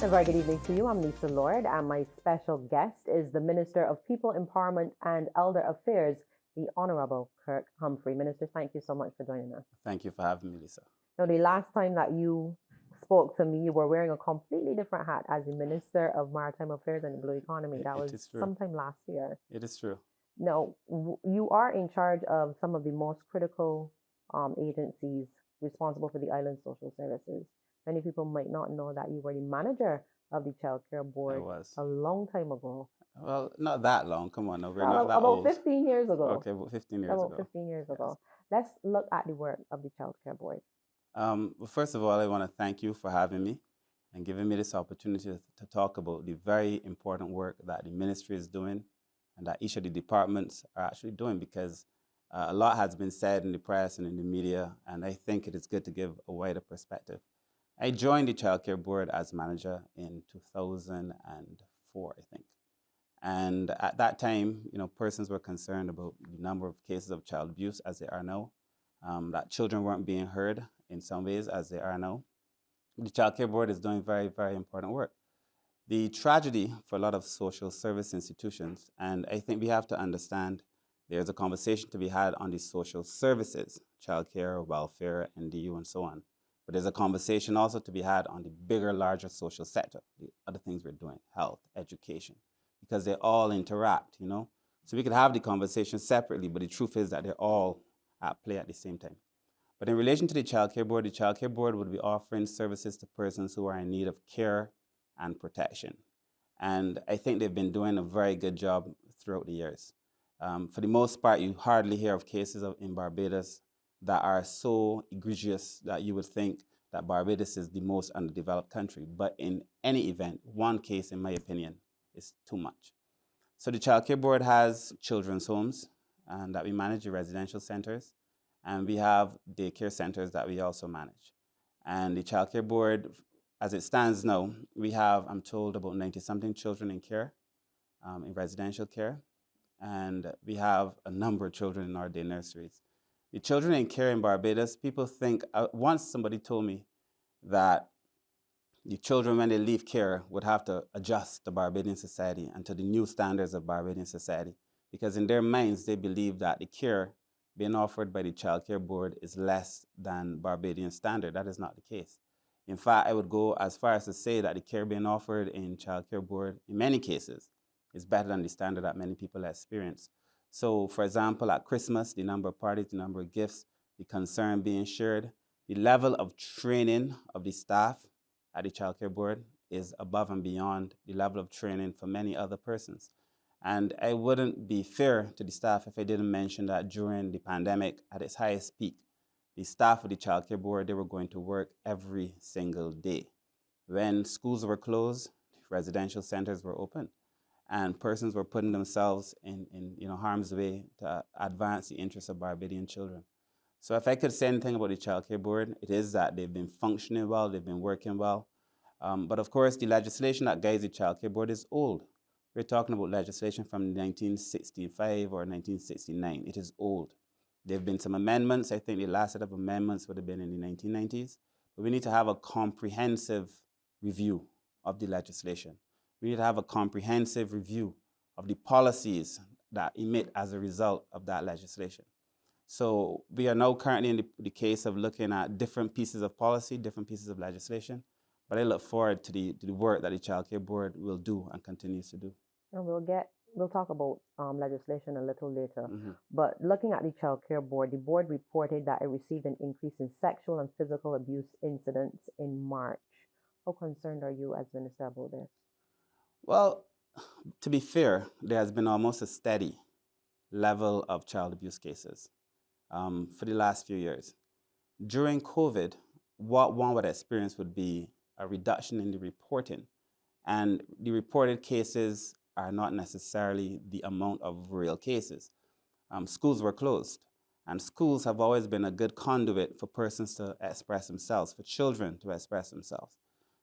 A very good evening to you. I'm Lisa Lord, and my special guest is the Minister of People Empowerment and Elder Affairs, the Honorable Kirk Humphrey. Minister, thank you so much for joining us. Thank you for having me, Lisa. Now, the last time that you spoke to me, you were wearing a completely different hat as the Minister of Maritime Affairs and the Blue Economy. That was sometime last year. It is true. Now, you are in charge of some of the most critical agencies responsible for the island social services. Many people might not know that you were the manager of the Child Care Board a long time ago. Well, not that long. Come on, no, we're not that old. About 15 years ago. Okay, about 15 years ago. About 15 years ago. Let's look at the work of the Child Care Board. Well, first of all, I want to thank you for having me and giving me this opportunity to talk about the very important work that the ministry is doing and that each of the departments are actually doing, because a lot has been said in the press and in the media, and I think it is good to give a wider perspective. I joined the Child Care Board as manager in 2004, I think. And at that time, persons were concerned about the number of cases of child abuse as they are now, that children weren't being heard in some ways as they are now. The Child Care Board is doing very, very important work. The tragedy for a lot of social service institutions, and I think we have to understand there's a conversation to be had on the social services, childcare, welfare, NDU, and so on. But there's a conversation also to be had on the bigger, larger social sector, the other things we're doing, health, education, because they all interact, So we could have the conversation separately, but the truth is that they're all at play at the same time. But in relation to the Child Care Board, the Child Care Board would be offering services to persons who are in need of care and protection. And I think they've been doing a very good job throughout the years. For the most part, you hardly hear of cases in Barbados that are so egregious that you would think that Barbados is the most underdeveloped country. But in any event, one case, in my opinion, is too much. So the Child Care Board has children's homes and that we manage, the residential centers, and we have daycare centers that we also manage. And the Child Care Board, as it stands now, we have, I'm told, about 90-something children in care, in residential care, and we have a number of children in our day nurseries. The children in care in Barbados, people think, once somebody told me that the children, when they leave care, would have to adjust to Barbadian society and to the new standards of Barbadian society, because in their minds, they believe that the care being offered by the Child Care Board is less than Barbadian standard. That is not the case. In fact, I would go as far as to say that the care being offered in Child Care Board, in many cases, is better than the standard that many people experience. So, for example, at Christmas, the number of parties, the number of gifts, the concern being shared, the level of training of the staff at the Child Care Board is above and beyond the level of training for many other persons. And I wouldn't be fair to the staff if I didn't mention that during the pandemic, at its highest peak, the staff of the Child Care Board, they were going to work every single day. When schools were closed, residential centers were open, and persons were putting themselves in harm's way to advance the interests of Barbadian children. So if I could say anything about the Child Care Board, it is that they've been functioning well, they've been working well. But of course, the legislation that guides the Child Care Board is old. We're talking about legislation from 1965 or 1969. It is old. There have been some amendments. I think the last set of amendments would have been in the 1990s. But we need to have a comprehensive review of the legislation. We need to have a comprehensive review of the policies that emit as a result of that legislation. So we are now currently in the case of looking at different pieces of policy, different pieces of legislation. But I look forward to the work that the Child Care Board will do and continues to do. And we'll talk about legislation a little later. Mm-hmm. But looking at the Child Care Board, the board reported that it received an increase in sexual and physical abuse incidents in March. How concerned are you as minister about this? Well, to be fair, there has been almost a steady level of child abuse cases for the last few years. During COVID, what one would experience would be a reduction in the reporting. And the reported cases are not necessarily the amount of real cases. Schools were closed, and schools have always been a good conduit for persons to express themselves, for children to express themselves.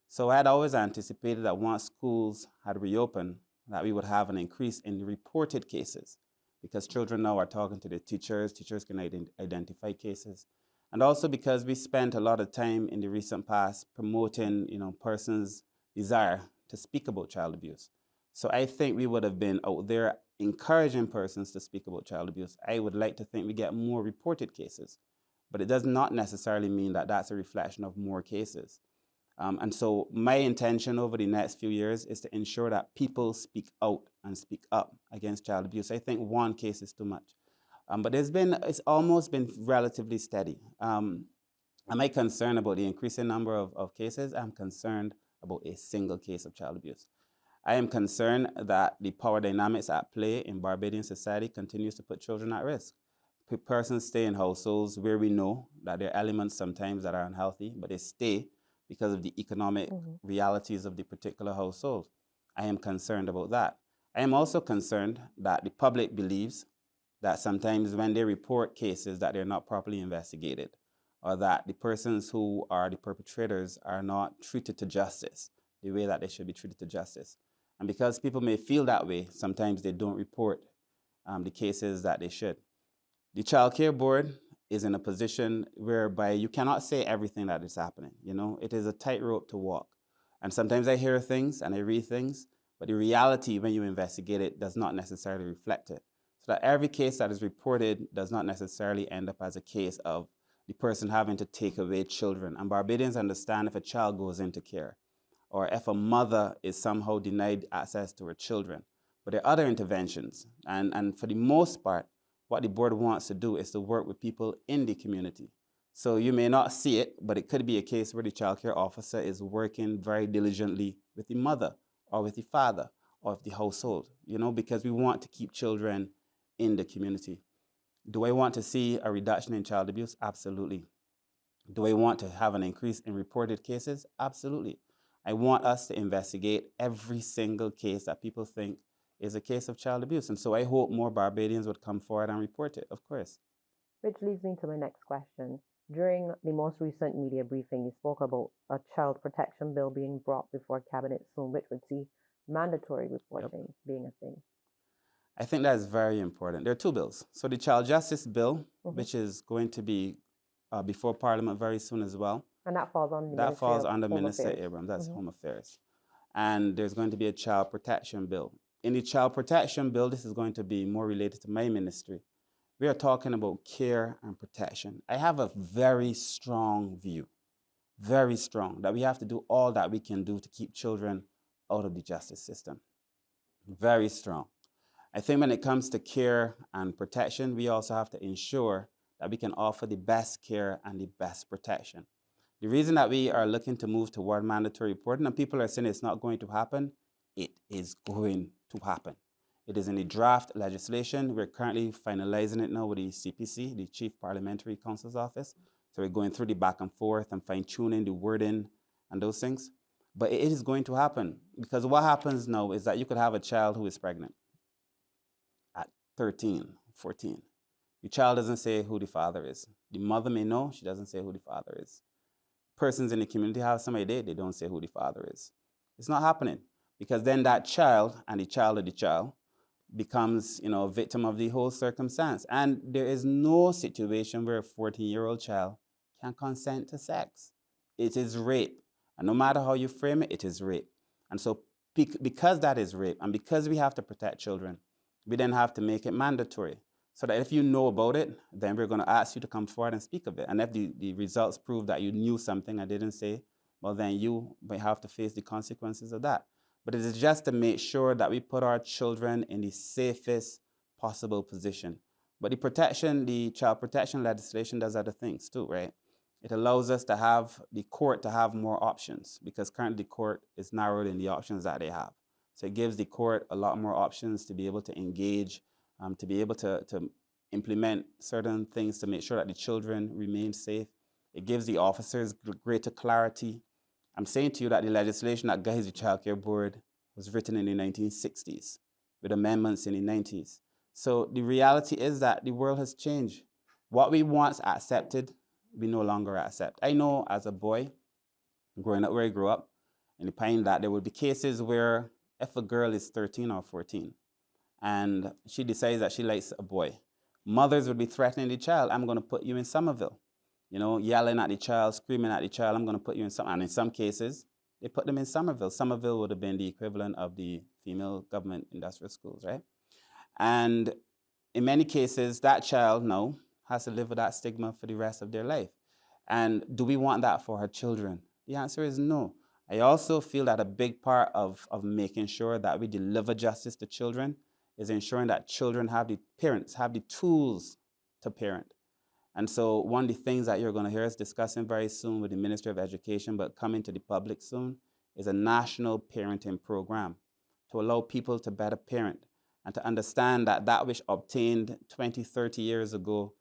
So I had always anticipated that once schools had reopened, that we would have an increase in the reported cases, because children now are talking to their teachers can identify cases. And also because we spent a lot of time in the recent past promoting, persons desire to speak about child abuse. So I think we would have been out there encouraging persons to speak about child abuse. I would like to think we get more reported cases, but it does not necessarily mean that that's a reflection of more cases. And so my intention over the next few years is to ensure that people speak out and speak up against child abuse. I think one case is too much. But it's almost been relatively steady. Am I concerned about the increasing number of cases? I'm concerned about a single case of child abuse. I am concerned that the power dynamics at play in Barbadian society continues to put children at risk. Persons stay in households where we know that there are elements sometimes that are unhealthy, but they stay because of the economic realities of the particular household. I am concerned about that. I am also concerned that the public believes that sometimes when they report cases that they're not properly investigated, or that the persons who are the perpetrators are not treated to justice the way that they should be treated to justice. And because people may feel that way, sometimes they don't report the cases that they should. The Child Care Board is in a position whereby you cannot say everything that is happening. It is a tightrope to walk. And sometimes I hear things and I read things, but the reality when you investigate it does not necessarily reflect it. So that every case that is reported does not necessarily end up as a case of the person having to take away children. And Barbadians understand if a child goes into care, or if a mother is somehow denied access to her children. But there are other interventions. And for the most part, what the board wants to do is to work with people in the community. So you may not see it, but it could be a case where the child care officer is working very diligently with the mother or with the father or with the household, because we want to keep children in the community. Do I want to see a reduction in child abuse? Absolutely. Do I want to have an increase in reported cases? Absolutely. I want us to investigate every single case that people think is a case of child abuse. And so I hope more Barbadians would come forward and report it, of course. Which leads me to my next question. During the most recent media briefing, you spoke about a child protection bill being brought before cabinet soon, which would see mandatory reporting being a thing. I think that is very important. There are two bills. So the Child Justice Bill, which is going to be before Parliament very soon as well. And that falls on the That falls under Home Minister Affairs. Abrams. That's Home Affairs. And there's going to be a Child Protection Bill. In the Child Protection Bill, this is going to be more related to my ministry. We are talking about care and protection. I have a very strong view, very strong, that we have to do all that we can do to keep children out of the justice system. Very strong. I think when it comes to care and protection, we also have to ensure that we can offer the best care and the best protection. The reason that we are looking to move toward mandatory reporting, and people are saying it's not going to happen, it is going to happen. It is in the draft legislation. We're currently finalizing it now with the CPC, the Chief Parliamentary Counsel's Office. So we're going through the back and forth and fine-tuning the wording and those things. But it is going to happen, because what happens now is that you could have a child who is pregnant at 13, 14. The child doesn't say who the father is. The mother may know, she doesn't say who the father is. Persons in the community have some idea, they don't say who the father is. It's not happening, because then that child and the child of the child becomes, a victim of the whole circumstance. And there is no situation where a 14-year-old child can consent to sex. It is rape. And no matter how you frame it, it is rape. And so because that is rape, and because we have to protect children, we then have to make it mandatory. So that if you know about it, then we're going to ask you to come forward and speak of it. And if the results prove that you knew something I didn't say, well, then you may have to face the consequences of that. But it is just to make sure that we put our children in the safest possible position. But the child protection legislation does other things too, right? It allows us to have the court to have more options, because currently the court is narrowed in the options that they have. So it gives the court a lot more options to be able to engage, to be able to implement certain things to make sure that the children remain safe. It gives the officers greater clarity. I'm saying to you that the legislation that guides the Child Care Board was written in the 1960s with amendments in the 90s. So the reality is that the world has changed. What we once accepted, we no longer accept. I know as a boy, growing up where I grew up, in the Pine, that there would be cases where if a girl is 13 or 14 and she decides that she likes a boy, mothers would be threatening the child, I'm going to put you in Somerville. Yelling at the child, screaming at the child, I'm going to put you in some. And in some cases, They put them in Somerville. Somerville would have been the equivalent of the female government industrial schools, right? And in many cases, that child now has to live with that stigma for the rest of their life. And do we want that for our children? The answer is no. I also feel that a big part of making sure that we deliver justice to children is ensuring that children have the parents, have the tools to parent. And so one of the things that you're going to hear us discussing very soon with the Ministry of Education, but coming to the public soon, is a national parenting program to allow people to better parent and to understand that that which obtained 20, 30 years ago,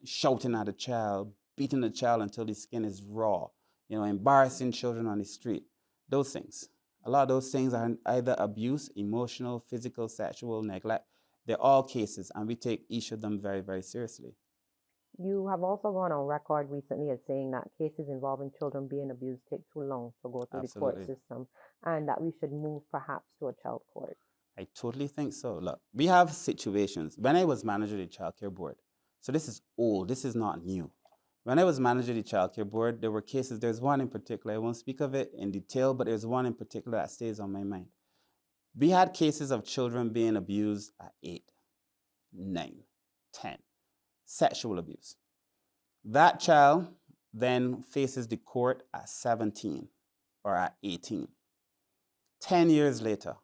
shouting at a child, beating a child until the skin is raw, embarrassing children on the street, those things. A lot of those things are either abuse, emotional, physical, sexual, neglect. They're all cases, and we take each of them very, very seriously. You have also gone on record recently as saying that cases involving children being abused take too long to go through the court system, and that we should move perhaps to a child court. I totally think so. Look, we have situations. When I was manager of the Child Care Board, so this is old, this is not new. When I was manager of the Child Care Board, there were cases, there's one in particular, I won't speak of it in detail, but there's one in particular that stays on my mind. We had cases of children being abused at 8, 9, 10, sexual abuse. That child then faces the court at 17 or at 18. 10 years later,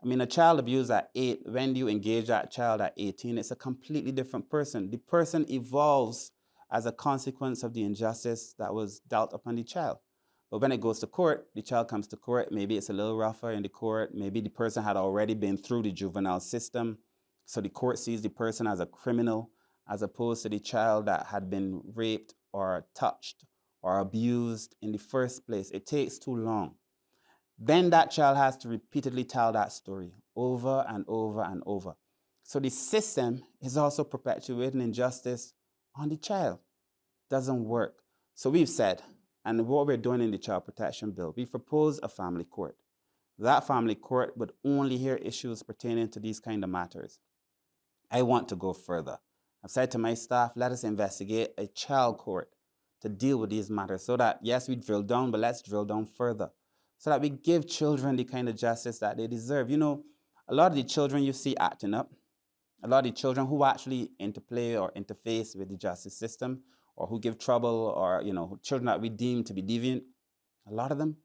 a child abused at 8, when you engage that child at 18, it's a completely different person. The person evolves as a consequence of the injustice that was dealt upon the child. But when it goes to court, the child comes to court, maybe it's a little rougher in the court, maybe the person had already been through the juvenile system, so the court sees the person as a criminal, as opposed to the child that had been raped or touched or abused in the first place. It takes too long. Then that child has to repeatedly tell that story over and over and over. So the system is also perpetuating injustice on the child. Doesn't work. So we've said, and what we're doing in the Child Protection Bill, we propose a family court. That family court would only hear issues pertaining to these kind of matters. I want to go further. I've said to my staff, let us investigate a child court to deal with these matters so that, yes, we drill down, but let's drill down further, so that we give children the kind of justice that they deserve. A lot of the children you see acting up, a lot of the children who actually interplay or interface with the justice system, or who give trouble, or children that we deem to be deviant, a lot of them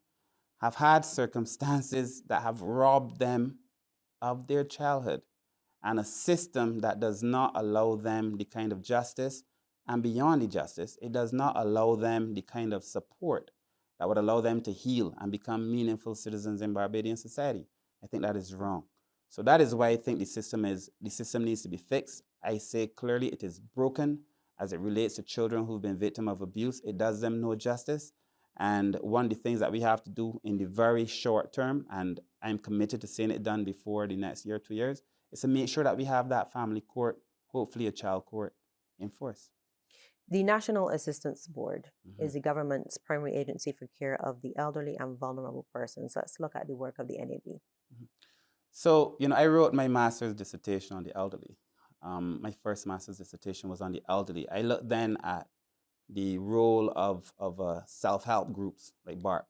have had circumstances that have robbed them of their childhood, and a system that does not allow them the kind of justice, and beyond the justice, it does not allow them the kind of support that would allow them to heal and become meaningful citizens in Barbadian society. I think that is wrong. So that is why I think the system needs to be fixed. I say clearly it is broken as it relates to children who've been victim of abuse. It does them no justice. And one of the things that we have to do in the very short term, and I'm committed to seeing it done before the next year, 2 years, is to make sure that we have that family court, hopefully a child court, in force. The National Assistance Board is the government's primary agency for care of the elderly and vulnerable persons. Let's look at the work of the NAB. So, I wrote my master's dissertation on the elderly. My first master's dissertation was on the elderly. I looked then at the role of self-help groups like BARP,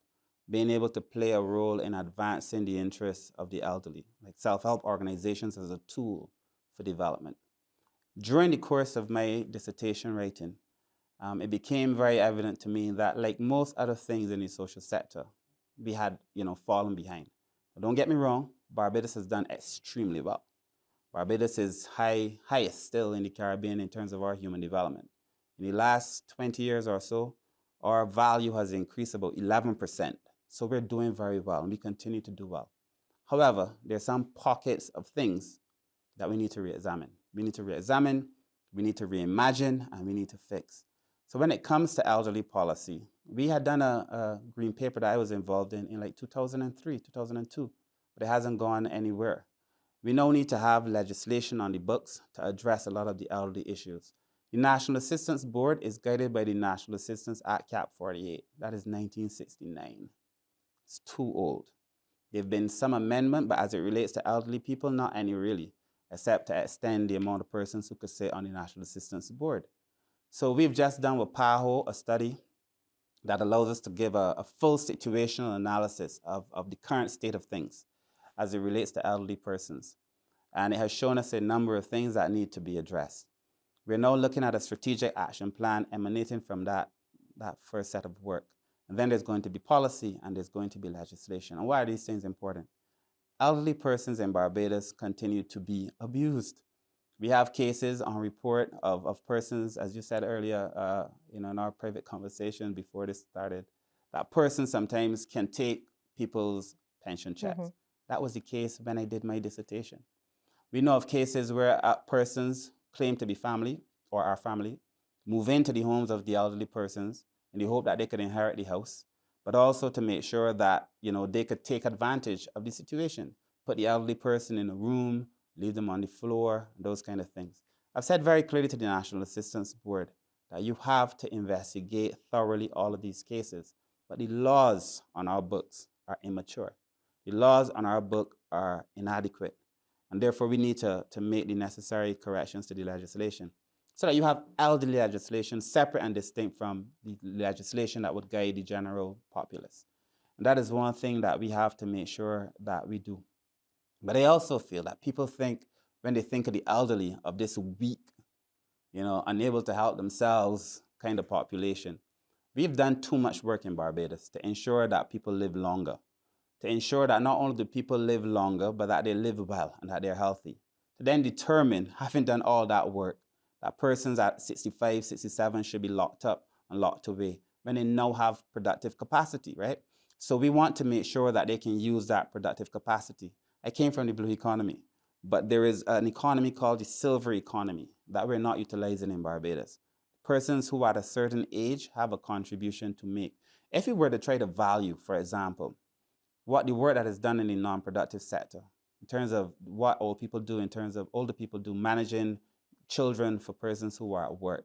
being able to play a role in advancing the interests of the elderly, like self-help organizations as a tool for development. During the course of my dissertation writing, it became very evident to me that, like most other things in the social sector, we had, fallen behind. But don't get me wrong, Barbados has done extremely well. Barbados is highest still in the Caribbean in terms of our human development. In the last 20 years or so, our value has increased about 11%. So we're doing very well, and we continue to do well. However, there are some pockets of things that we need to re-examine. We need to re-examine, we need to reimagine, and we need to fix. So when it comes to elderly policy, we had done a green paper that I was involved in like 2003, 2002, but it hasn't gone anywhere. We now need to have legislation on the books to address a lot of the elderly issues. The National Assistance Board is guided by the National Assistance Act Cap 48. That is 1969. It's too old. There have been some amendment, but as it relates to elderly people, not any really, except to extend the amount of persons who could sit on the National Assistance Board. So we've just done with PAHO a study that allows us to give a full situational analysis of the current state of things as it relates to elderly persons. And it has shown us a number of things that need to be addressed. We're now looking at a strategic action plan emanating from that first set of work. And then there's going to be policy and there's going to be legislation. And why are these things important? Elderly persons in Barbados continue to be abused. We have cases on report of persons, as you said earlier, in our private conversation before this started, that person sometimes can take people's pension checks. Mm-hmm. That was the case when I did my dissertation. We know of cases where persons claim to be family or are family, move into the homes of the elderly persons in the hope that they could inherit the house, but also to make sure that they could take advantage of the situation, put the elderly person in a room, leave them on the floor, those kind of things. I've said very clearly to the National Assistance Board that you have to investigate thoroughly all of these cases, but the laws on our books are immature. The laws on our book are inadequate, and therefore we need to make the necessary corrections to the legislation so that you have elderly legislation separate and distinct from the legislation that would guide the general populace. And that is one thing that we have to make sure that we do. But I also feel that people think, when they think of the elderly, of this weak, unable to help themselves kind of population. We've done too much work in Barbados to ensure that people live longer, to ensure that not only do people live longer, but that they live well and that they're healthy. To then determine, having done all that work, that persons at 65, 67 should be locked up and locked away when they now have productive capacity, right? So we want to make sure that they can use that productive capacity. I came from the blue economy, but there is an economy called the silver economy that we're not utilizing in Barbados. Persons who at a certain age have a contribution to make. If we were to try to value, for example, what the work that is done in the non-productive sector, in terms of what old people do, in terms of older people do, managing children for persons who are at work,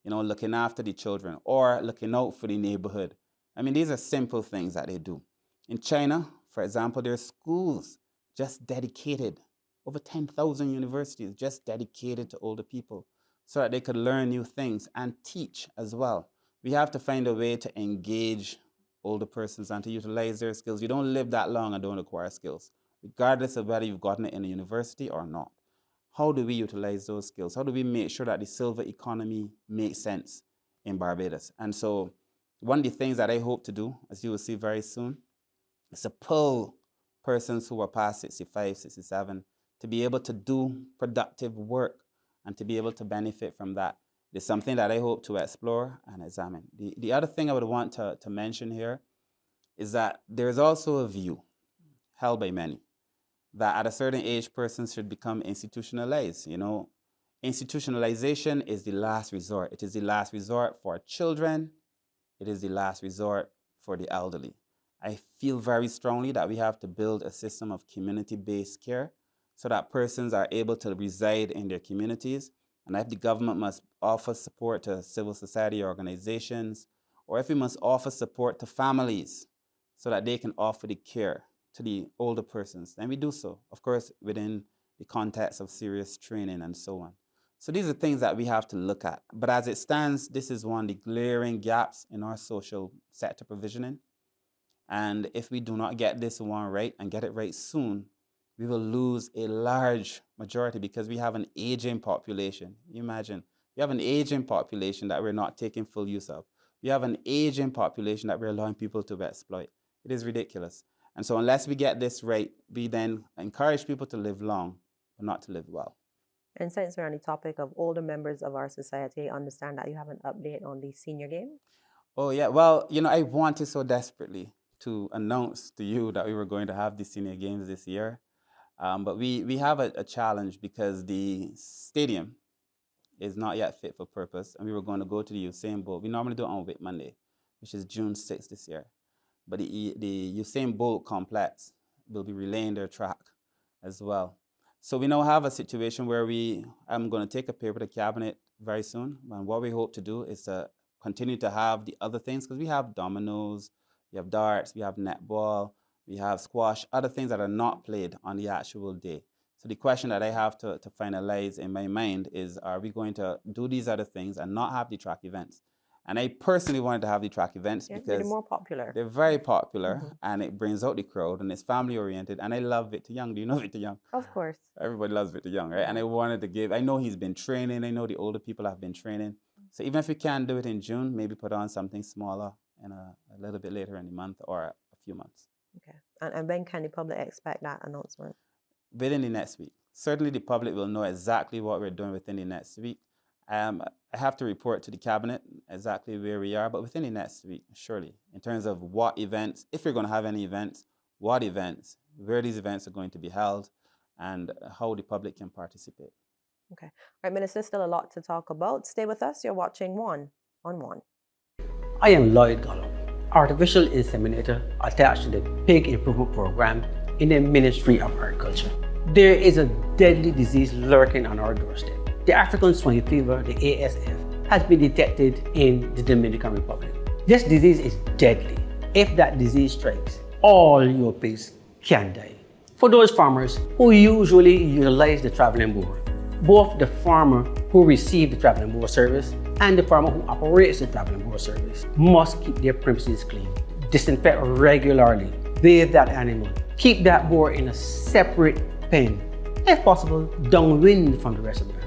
looking after the children or looking out for the neighborhood. I mean, these are simple things that they do. In China, for example, there are schools just dedicated, over 10,000 universities just dedicated to older people so that they could learn new things and teach as well. We have to find a way to engage older persons and to utilize their skills. You don't live that long and don't acquire skills, regardless of whether you've gotten it in a university or not. How do we utilize those skills? How do we make sure that the silver economy makes sense in Barbados? And so one of the things that I hope to do, as you will see very soon, is to pull persons who are past 65, 67 to be able to do productive work and to be able to benefit from that. It's something that I hope to explore and examine. The other thing I would want to mention here is that there's also a view held by many that at a certain age, persons should become institutionalized. Institutionalization is the last resort. It is the last resort for children. It is the last resort for the elderly. I feel very strongly that we have to build a system of community-based care so that persons are able to reside in their communities. And if the government must offer support to civil society organizations, or if we must offer support to families so that they can offer the care to the older persons, then we do so, of course, within the context of serious training and so on. So these are things that we have to look at. But as it stands, this is one of the glaring gaps in our social sector provisioning. And if we do not get this one right and get it right soon, we will lose a large majority because we have an aging population. You imagine, we have an aging population that we're not taking full use of. We have an aging population that we're allowing people to exploit. It is ridiculous. And so unless we get this right, we then encourage people to live long, but not to live well. And since we're on the topic of older members of our society, I understand that you have an update on the senior game? Oh, yeah. Well, I wanted so desperately to announce to you that we were going to have the senior games this year. But we have a challenge because the stadium is not yet fit for purpose. And we were going to go to the Usain Bolt. We normally do it on Whit Monday, which is June 6th this year. But the Usain Bolt complex will be relaying their track as well. So we now have a situation where I'm going to take a paper to cabinet very soon. And what we hope to do is to continue to have the other things, because we have dominoes, we have darts, we have netball, we have squash, other things that are not played on the actual day. So the question that I have to finalize in my mind is, are we going to do these other things and not have the track events? And I personally wanted to have the track events Yeah, because they're more popular. they're very popular and it brings out the crowd and it's family oriented. And I love Victor Young. Do you know Victor Young? Of course. Everybody loves Victor Young, right? And I wanted to give, I know he's been training. I know the older people have been training. So even if we can't do it in June, maybe put on something smaller in a little bit later in the month or a few months. Okay. And when can the public expect that announcement? Within the next week. Certainly the public will know exactly what we're doing within the next week. I have to report to the cabinet exactly where we are, but within the next week, surely, in terms of what events, if we're going to have any events, what events, where these events are going to be held, and how the public can participate. Okay. All right, Minister, still a lot to talk about. Stay with us. You're watching One on One. I am Lloyd Gollum, artificial inseminator attached to the Pig Improvement Program in the Ministry of Agriculture. There is a deadly disease lurking on our doorstep. The African swine fever, the ASF, has been detected in the Dominican Republic. This disease is deadly. If that disease strikes, all your pigs can die. For those farmers who usually utilize the traveling boar, both the farmer who receives the traveling boar service and the farmer who operates the traveling boar service must keep their premises clean, disinfect regularly, bathe that animal, keep that boar in a separate pen, if possible downwind from the rest of the herd.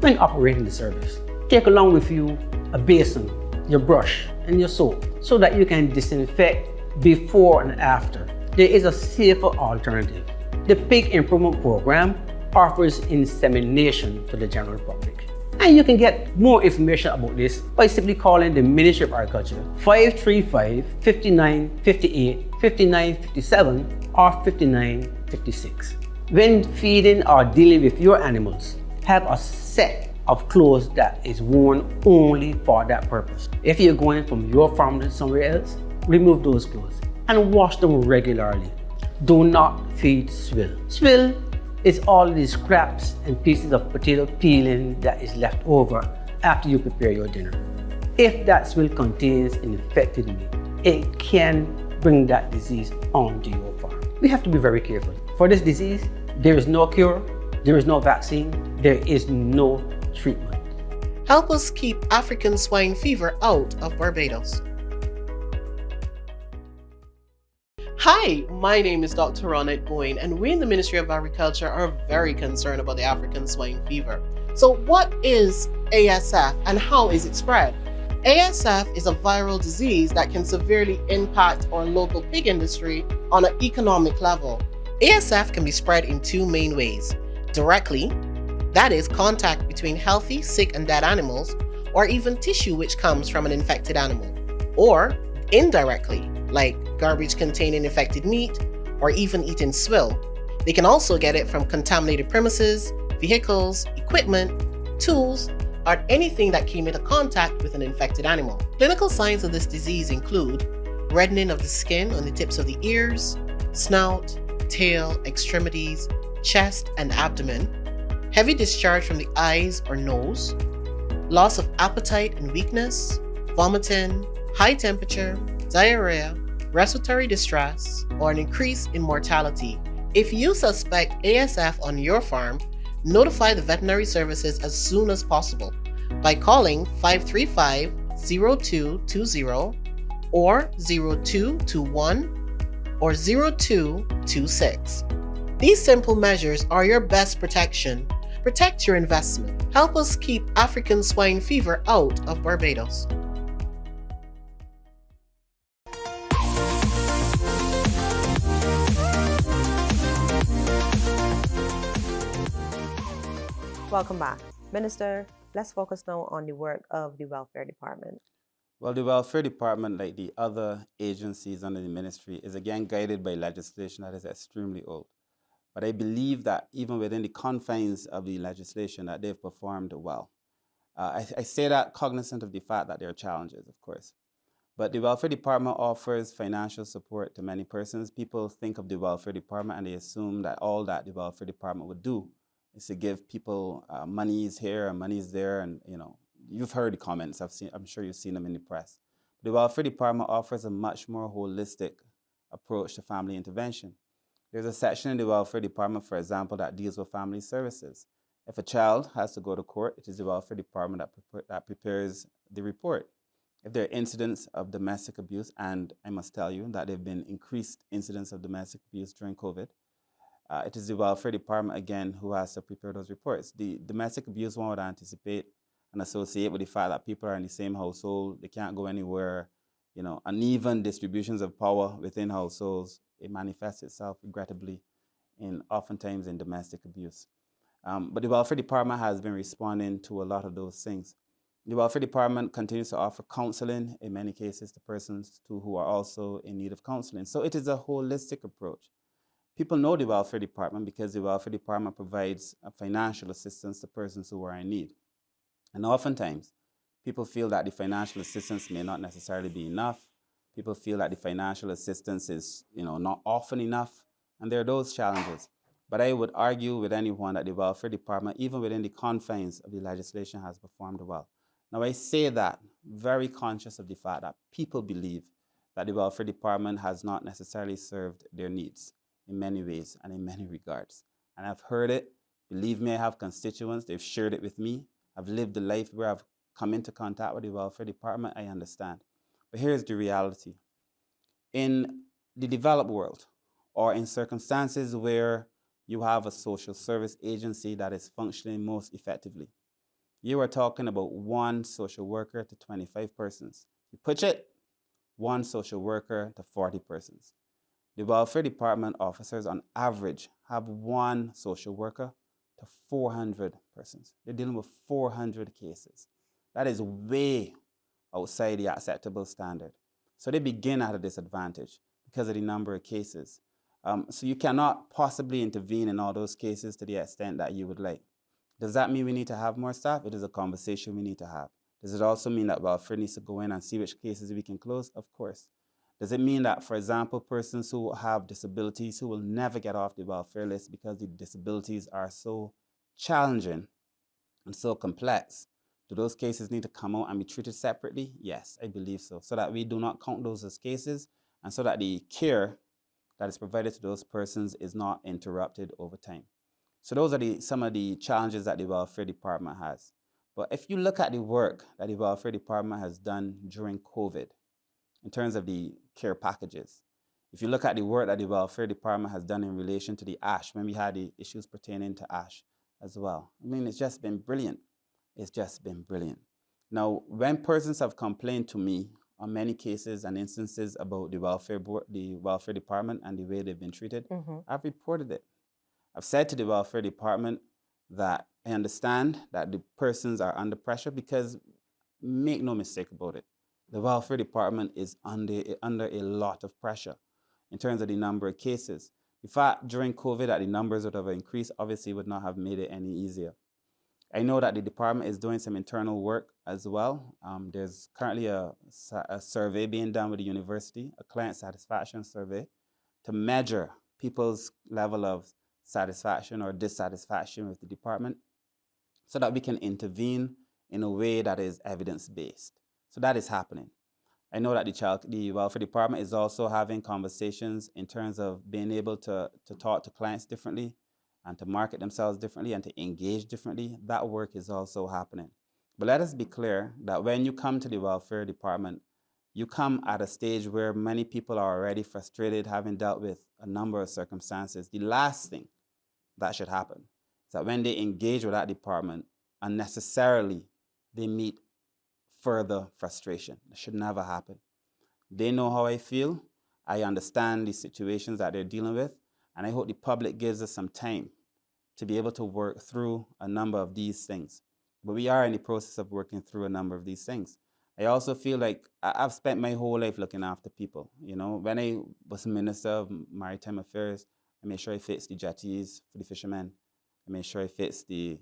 When operating the service, take along with you a basin, your brush, and your soap so that you can disinfect before and after. There is a safer alternative. The Pig Improvement Program offers insemination to the general public. And you can get more information about this by simply calling the Ministry of Agriculture 535-5958, 5957, or 5956. When feeding or dealing with your animals, have a set of clothes that is worn only for that purpose. If you're going from your farm to somewhere else, remove those clothes and wash them regularly. Do not feed swill. Swill is all these scraps and pieces of potato peeling that is left over after you prepare your dinner. If that swill contains an infected meat, it can bring that disease onto your farm. We have to be very careful. For this disease, there is no cure, there is no vaccine, there is no treatment. Help us keep African swine fever out of Barbados. Hi, my name is Dr. Ronette Boyne, and we in the Ministry of Agriculture are very concerned about the African swine fever. So what is ASF and how is it spread? ASF is a viral disease that can severely impact our local pig industry on an economic level. ASF can be spread in two main ways. Directly, that is contact between healthy, sick, and dead animals, or even tissue which comes from an infected animal. Or indirectly, like garbage containing infected meat, or even eating swill. They can also get it from contaminated premises, vehicles, equipment, tools, or anything that came into contact with an infected animal. Clinical signs of this disease include reddening of the skin on the tips of the ears, snout, tail, extremities, chest, and abdomen, heavy discharge from the eyes or nose, loss of appetite and weakness, vomiting, high temperature, diarrhea, respiratory distress, or an increase in mortality. If you suspect ASF on your farm, notify the veterinary services as soon as possible by calling 535-0220 or 0221 or 0226. These simple measures are your best protection. Protect your investment. Help us keep African swine fever out of Barbados. Welcome back. Minister, let's focus now on the work of the Welfare Department. Well, the Welfare Department, like the other agencies under the ministry, is again guided by legislation that is extremely old. But I believe that even within the confines of the legislation that they've performed well. I say that cognizant of the fact that there are challenges, of course. But the Welfare Department offers financial support to many persons. People think of the Welfare Department and they assume that all that the Welfare Department would do is to give people monies here and monies there, and you've heard the comments. I'm sure you've seen them in the press. The Welfare Department offers a much more holistic approach to family intervention. There's a section in the Welfare Department, for example, that deals with family services. If a child has to go to court, it is the Welfare Department that prepares the report. if there are incidents of domestic abuse, and I must tell you that there have been increased incidents of domestic abuse during COVID, it is the welfare department, again, who has to prepare those reports. The domestic abuse one would anticipate and associate with the fact that people are in the same household, they can't go anywhere, uneven distributions of power within households. It manifests itself, regrettably, oftentimes in domestic abuse. But the welfare department has been responding to a lot of those things. The welfare department continues to offer counseling, in many cases, to persons who are also in need of counseling. So it is a holistic approach. People know the welfare department because the welfare department provides financial assistance to persons who are in need. And oftentimes, people feel that the financial assistance may not necessarily be enough. People feel that the financial assistance is, not often enough. And there are those challenges. But I would argue with anyone that the welfare department, even within the confines of the legislation, has performed well. Now, I say that very conscious of the fact that people believe that the welfare department has not necessarily served their needs in many ways and in many regards. And I've heard it. Believe me, I have constituents. They've shared it with me. I've lived a life where I've come into contact with the welfare department. I understand. But here's the reality. In the developed world, or in circumstances where you have a social service agency that is functioning most effectively, you are talking about one social worker to 25 persons. You push it, one social worker to 40 persons. The welfare department officers on average have one social worker to 400 persons. They're dealing with 400 cases. That is way outside the acceptable standard. So they begin at a disadvantage because of the number of cases. So you cannot possibly intervene in all those cases to the extent that you would like. Does that mean we need to have more staff? It is a conversation we need to have. Does it also mean that welfare needs to go in and see which cases we can close? Of course. Does it mean that, for example, persons who have disabilities who will never get off the welfare list because the disabilities are so challenging and so complex, do those cases need to come out and be treated separately? Yes, I believe so, so that we do not count those as cases and so that the care that is provided to those persons is not interrupted over time. So those are some of the challenges that the welfare department has. But if you look at the work that the welfare department has done during COVID, in terms of the care packages, if you look at the work that the welfare department has done in relation to the ASH, when we had the issues pertaining to ASH as well, I mean, it's just been brilliant. It's just been brilliant. Now, when persons have complained to me on many cases and instances about the welfare board, the welfare department and the way they've been treated, I've reported it. I've said to the welfare department that I understand that the persons are under pressure because, make no mistake about it, the welfare department is under a lot of pressure in terms of the number of cases. In fact, during COVID, that the numbers would have increased, obviously would not have made it any easier. I know that the department is doing some internal work as well. There's currently a survey being done with the university, a client satisfaction survey, to measure people's level of satisfaction or dissatisfaction with the department so that we can intervene in a way that is evidence-based. So that is happening. I know that the welfare department is also having conversations in terms of being able to talk to clients differently and to market themselves differently and to engage differently. That work is also happening. But let us be clear that when you come to the welfare department, you come at a stage where many people are already frustrated, having dealt with a number of circumstances. The last thing that should happen is that when they engage with that department, unnecessarily, they meet further frustration. It should never happen. They know how I feel. I understand the situations that they're dealing with, and I hope the public gives us some time to be able to work through a number of these things. But we are in the process of working through a number of these things. I also feel like I've spent my whole life looking after people. When I was Minister of Maritime Affairs, I made sure I fixed the jetties for the fishermen. I made sure I fixed the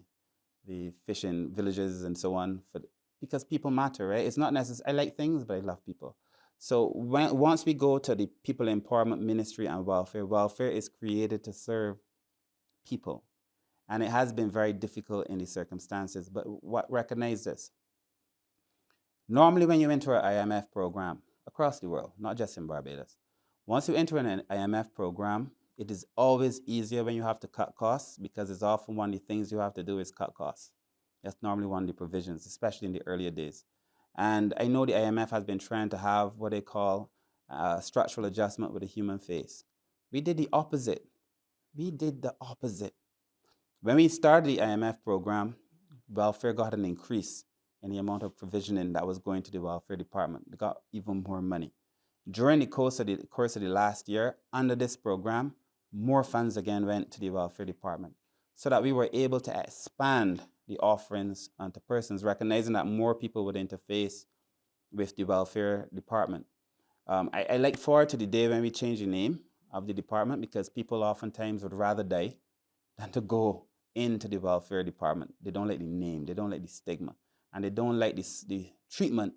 fishing villages and so on, because people matter, right? It's not necessary. I like things, but I love people. So once we go to the People Empowerment Ministry and welfare is created to serve people. And it has been very difficult in these circumstances, but recognize this. Normally when you enter an IMF program across the world, not just in Barbados, once you enter an IMF program, it is always easier when you have to cut costs, because it's often one of the things you have to do is cut costs. That's normally one of the provisions, especially in the earlier days. And I know the IMF has been trying to have what they call structural adjustment with the human face. We did the opposite. We did the opposite. When we started the IMF program, welfare got an increase in the amount of provisioning that was going to the welfare department. They got even more money. During the course of the last year, under this program, more funds again went to the welfare department so that we were able to expand the offerings onto persons, recognizing that more people would interface with the welfare department. I look forward to the day when we change the name of the department, because people oftentimes would rather die than to go into the welfare department. They don't like the name, they don't like the stigma, and they don't like the treatment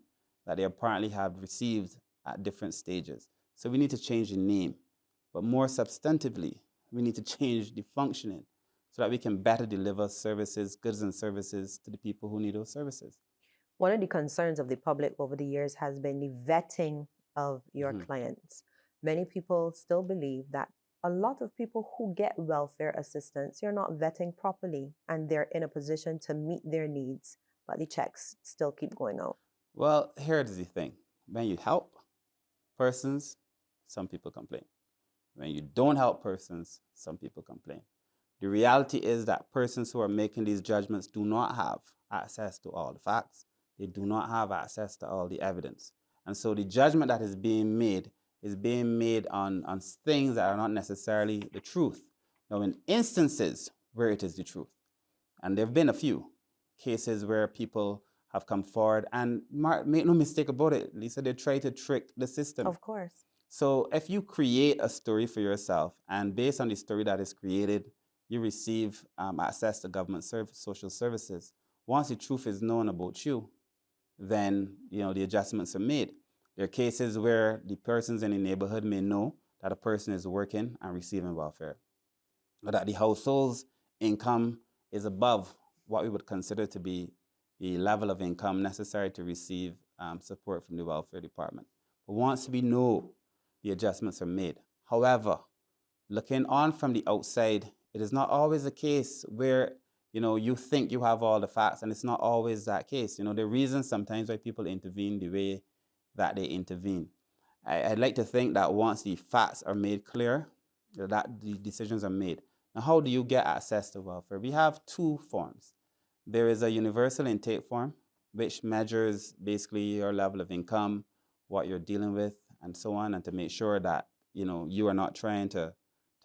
that they apparently have received at different stages. So we need to change the name, but more substantively, we need to change the functioning so that we can better deliver services, goods and services to the people who need those services. One of the concerns of the public over the years has been the vetting of your clients. Many people still believe that a lot of people who get welfare assistance, you're not vetting properly, and they're in a position to meet their needs, but the checks still keep going out. Well, here's the thing. When you help persons, some people complain. When you don't help persons, some people complain. The reality is that persons who are making these judgments do not have access to all the facts. They do not have access to all the evidence. And so the judgment that is being made on things that are not necessarily the truth. Now, in instances where it is the truth, and there have been a few cases where people have come forward, and make no mistake about it, Lisa, they try to trick the system. Of course. So if you create a story for yourself, and based on the story that is created, you receive access to government social services. Once the truth is known about you, then the adjustments are made. There are cases where the persons in the neighborhood may know that a person is working and receiving welfare, or that the household's income is above what we would consider to be the level of income necessary to receive support from the welfare department. But once we know, the adjustments are made. However, looking on from the outside, it is not always the case where you think you have all the facts, and it's not always that case. The reason sometimes why people intervene the way that they intervene. I'd like to think that once the facts are made clear, that the decisions are made. Now, how do you get access to welfare? We have two forms. There is a universal intake form, which measures basically your level of income, what you're dealing with, and so on, and to make sure that you are not trying to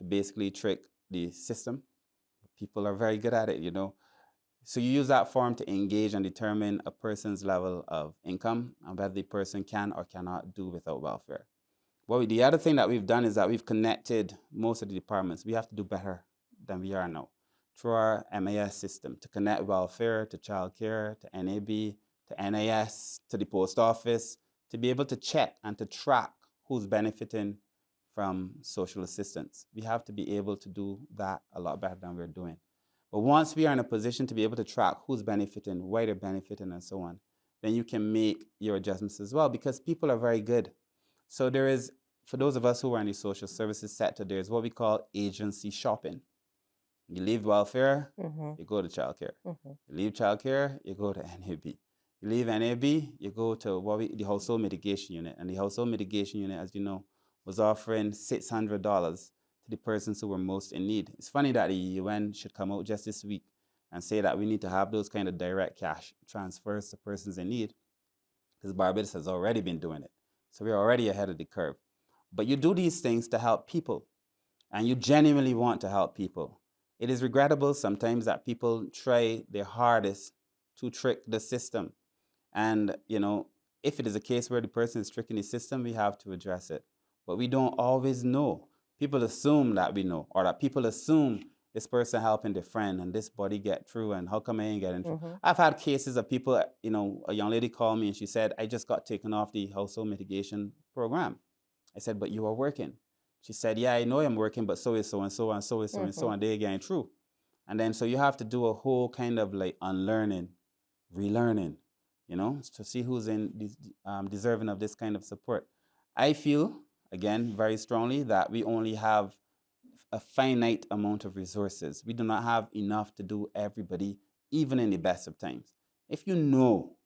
basically trick the system. People are very good at it, So you use that form to engage and determine a person's level of income and whether the person can or cannot do without welfare. Well, the other thing that we've done is that we've connected most of the departments. We have to do better than we are now through our MAS system to connect welfare to childcare, to NAB, to NIS, to the post office, to be able to check and to track who's benefiting from social assistance. We have to be able to do that a lot better than we're doing. But once we are in a position to be able to track who's benefiting, why they're benefiting, and so on, then you can make your adjustments as well, because people are very good. So there is, for those of us who are in the social services sector, there's what we call agency shopping. You leave welfare, you go to childcare. You leave childcare, you go to NAB. You leave NAB, you go to the household mitigation unit. And the household mitigation unit, as you know, was offering $600 to the persons who were most in need. It's funny that the UN should come out just this week and say that we need to have those kind of direct cash transfers to persons in need, because Barbados has already been doing it. So we're already ahead of the curve. But you do these things to help people, and you genuinely want to help people. It is regrettable sometimes that people try their hardest to trick the system. And, if it is a case where the person is tricking the system, we have to address it. But we don't always know. People assume that we know, or that people assume this person helping their friend and this body get through, and how come I ain't getting through? I've had cases of people, a young lady called me and she said, I just got taken off the household mitigation program. I said, but you are working. She said, yeah, I know I'm working, but so is so and so and so is so and so, and they're getting through. And then so you have to do a whole kind of like unlearning, relearning, to see who's deserving of this kind of support. I feel, again, very strongly that we only have a finite amount of resources. We do not have enough to do everybody, even in the best of times. If you know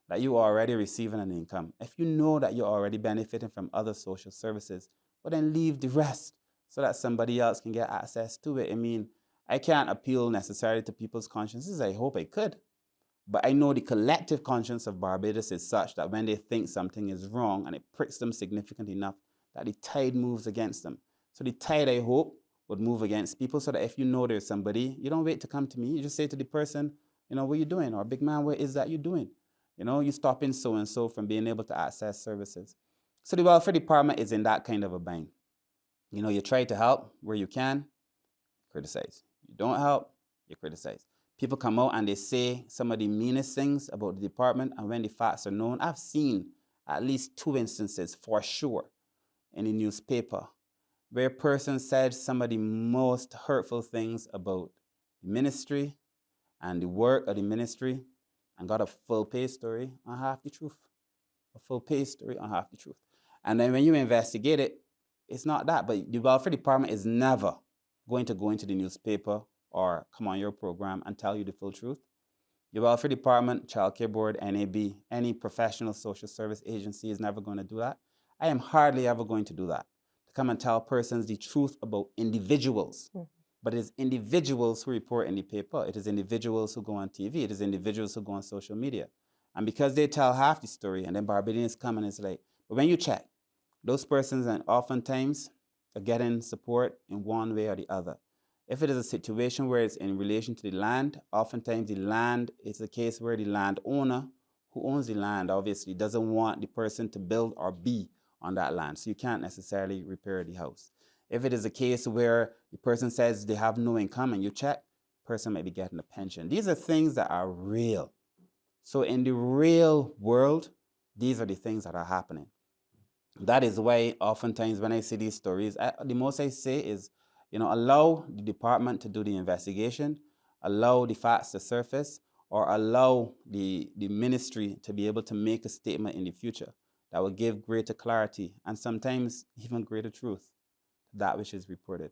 that you are already receiving an income, if you know that you're already benefiting from other social services, well then leave the rest so that somebody else can get access to it. I mean, I can't appeal necessarily to people's consciences. I hope I could. But I know the collective conscience of Barbados is such that when they think something is wrong and it pricks them significantly enough, that the tide moves against them. So the tide, I hope, would move against people so that if you know there's somebody, you don't wait to come to me. You just say to the person, you know, what are you doing? Or big man, what is that you're doing? You know, you stopping so-and-so from being able to access services. So the welfare department is in that kind of a bind. You know, you try to help where you can, criticize. You don't help, you criticize. People come out and they say some of the meanest things about the department, and when the facts are known, I've seen at least 2 instances for sure in the newspaper where a person said some of the most hurtful things about the ministry and the work of the ministry and got a full page story on half the truth. A full page story on half the truth. And then when you investigate it, it's not that, but the welfare department is never going to go into the newspaper or come on your program and tell you the full truth. Your welfare department, child care board, NAB, any professional social service agency is never going to do that. I am hardly ever going to do that, to come and tell persons the truth about individuals. But it is individuals who report in the paper. It is individuals who go on TV. It is individuals who go on social media. And because they tell half the story, and then Barbadians come and it's like, but when you check, those persons and oftentimes are getting support in one way or the other. If it is a situation where it's in relation to the land, oftentimes the land is a case where the landowner who owns the land obviously doesn't want the person to build or be on that land. So you can't necessarily repair the house. If it is a case where the person says they have no income and you check, the person might be getting a pension. These are things that are real. So in the real world, these are the things that are happening. That is why oftentimes when I see these stories, the most I say is, you know, allow the department to do the investigation, allow the facts to surface, or allow the ministry to be able to make a statement in the future that will give greater clarity and sometimes even greater truth to that which is reported.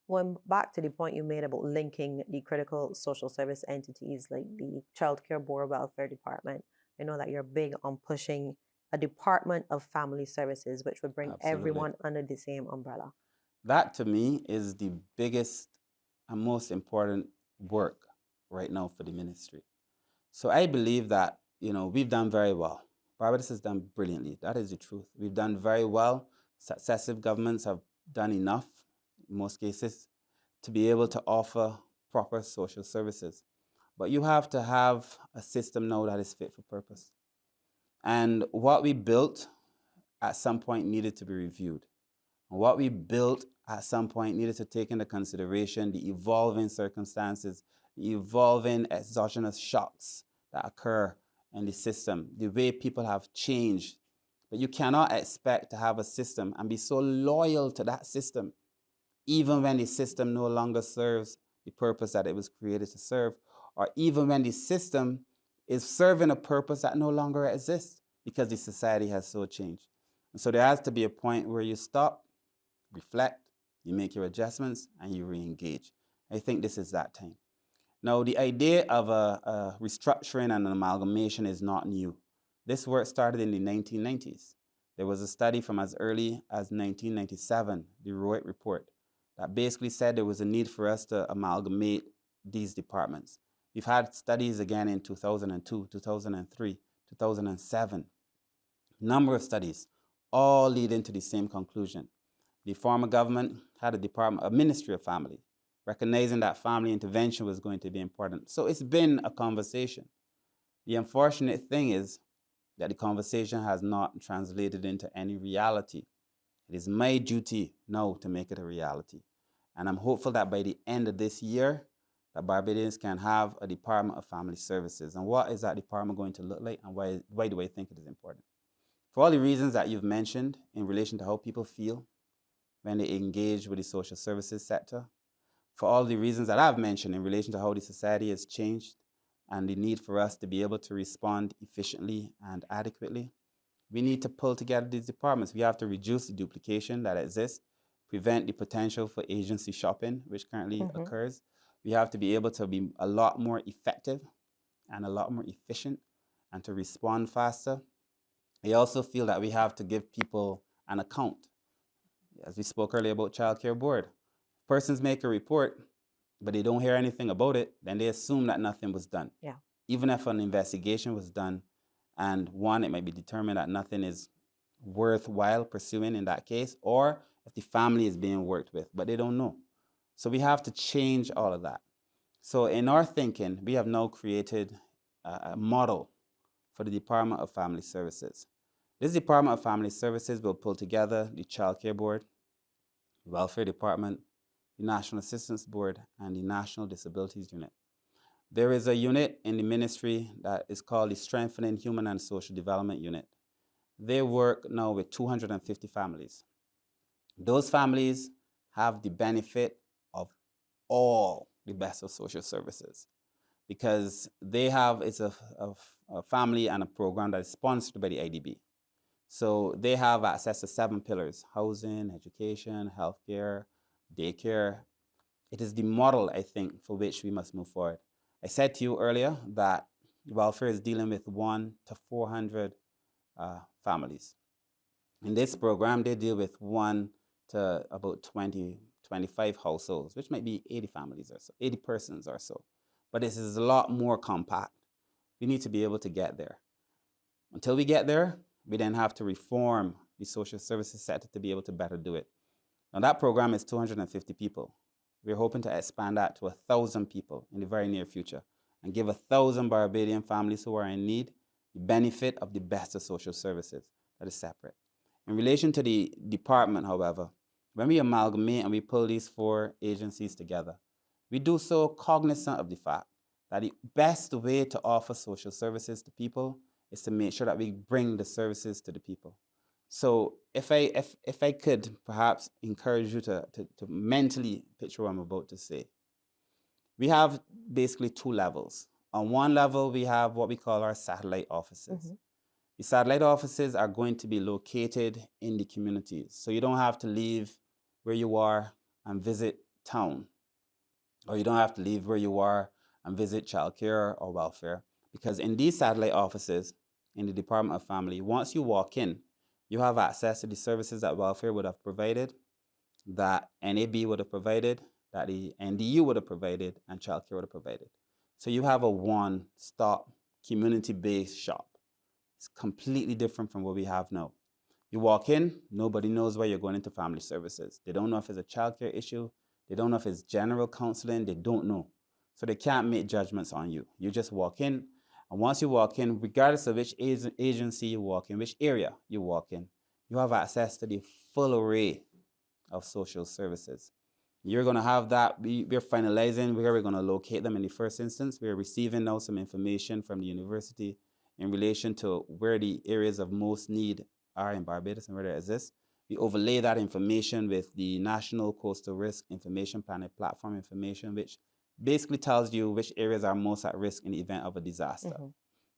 Going back to the point you made about linking the critical social service entities like the Child Care Board, Welfare Department, I know that you're big on pushing a Department of Family Services, which would bring Absolutely. everyone under the same umbrella. That to me is the biggest and most important work right now for the ministry. So I believe that, you know, we've done very well. Barbados has done brilliantly. That is the truth. We've done very well. Successive governments have done enough, in most cases, to be able to offer proper social services. But you have to have a system now that is fit for purpose. And what we built at some point needed to be reviewed. And what we built at some point needed to take into consideration the evolving circumstances, the evolving exogenous shocks that occur in the system, the way people have changed. But you cannot expect to have a system and be so loyal to that system, even when the system no longer serves the purpose that it was created to serve, or even when the system is serving a purpose that no longer exists because the society has so changed. And so there has to be a point where you stop, reflect, you make your adjustments, and you re-engage. I think this is that time. Now, the idea of a restructuring and an amalgamation is not new. This work started in the 1990s. There was a study from as early as 1997, the Roet report, that basically said there was a need for us to amalgamate these departments. We've had studies again in 2002, 2003, 2007. Number of studies, all leading to the same conclusion. The former government had a Ministry of Family, recognizing that family intervention was going to be important. So it's been a conversation. The unfortunate thing is that the conversation has not translated into any reality. It is my duty now to make it a reality. And I'm hopeful that by the end of this year, that Barbadians can have a Department of Family Services. And what is that department going to look like, and why do I think it is important? For all the reasons that you've mentioned in relation to how people feel when they engage with the social services sector, for all the reasons that I've mentioned in relation to how the society has changed and the need for us to be able to respond efficiently and adequately, we need to pull together these departments. We have to reduce the duplication that exists, prevent the potential for agency shopping, which currently occurs. We have to be able to be a lot more effective and a lot more efficient and to respond faster. I also feel that we have to give people an account. As we spoke earlier about child care board, persons make a report, but they don't hear anything about it, then they assume that nothing was done. Yeah. Even if an investigation was done, and one, it might be determined that nothing is worthwhile pursuing in that case, or if the family is being worked with, but they don't know. So we have to change all of that. So in our thinking, we have now created a model for the Department of Family Services. This Department of Family Services will pull together the Child Care Board, the Welfare Department, the National Assistance Board, and the National Disabilities Unit. There is a unit in the ministry that is called the Strengthening Human and Social Development Unit. They work now with 250 families. Those families have the benefit of all the best of social services because it's a family and a program that is sponsored by the IDB. So they have access to 7 pillars: housing, education, healthcare, daycare. It is the model, I think, for which we must move forward. I said to you earlier that welfare is dealing with 1 to 400 families. In this program, they deal with 1 to about 20, 25 households, which might be 80 families or so, 80 persons or so. But this is a lot more compact. We need to be able to get there. Until we get there, we then have to reform the social services sector to be able to better do it. Now that program is 250 people. We're hoping to expand that to 1,000 people in the very near future and give 1,000 Barbadian families who are in need the benefit of the best of social services that is separate. In relation to the department, however, when we amalgamate and we pull these 4 agencies together, we do so cognizant of the fact that the best way to offer social services to people is to make sure that we bring the services to the people. So if I could perhaps encourage you to mentally picture what I'm about to say. We have basically 2 levels. On one level, we have what we call our satellite offices. Mm-hmm. The satellite offices are going to be located in the communities. So you don't have to leave where you are and visit town. Or you don't have to leave where you are and visit childcare or welfare. Because in these satellite offices, in the Department of Family, once you walk in, you have access to the services that welfare would have provided, that NAB would have provided, that the NDU would have provided, and childcare would have provided. So you have a one-stop, community-based shop. It's completely different from what we have now. You walk in, nobody knows why you're going into family services. They don't know if it's a childcare issue. They don't know if it's general counseling. They don't know. So they can't make judgments on you. You just walk in. And once you walk in, regardless of which agency you walk in, which area you walk in, you have access to the full array of social services. You're going to have that. We're finalizing where we're going to locate them in the first instance. We're receiving now some information from the university in relation to where the areas of most need are in Barbados and where they exist. We overlay that information with the National Coastal Risk Information Planning Platform information, which basically tells you which areas are most at risk in the event of a disaster. Mm-hmm.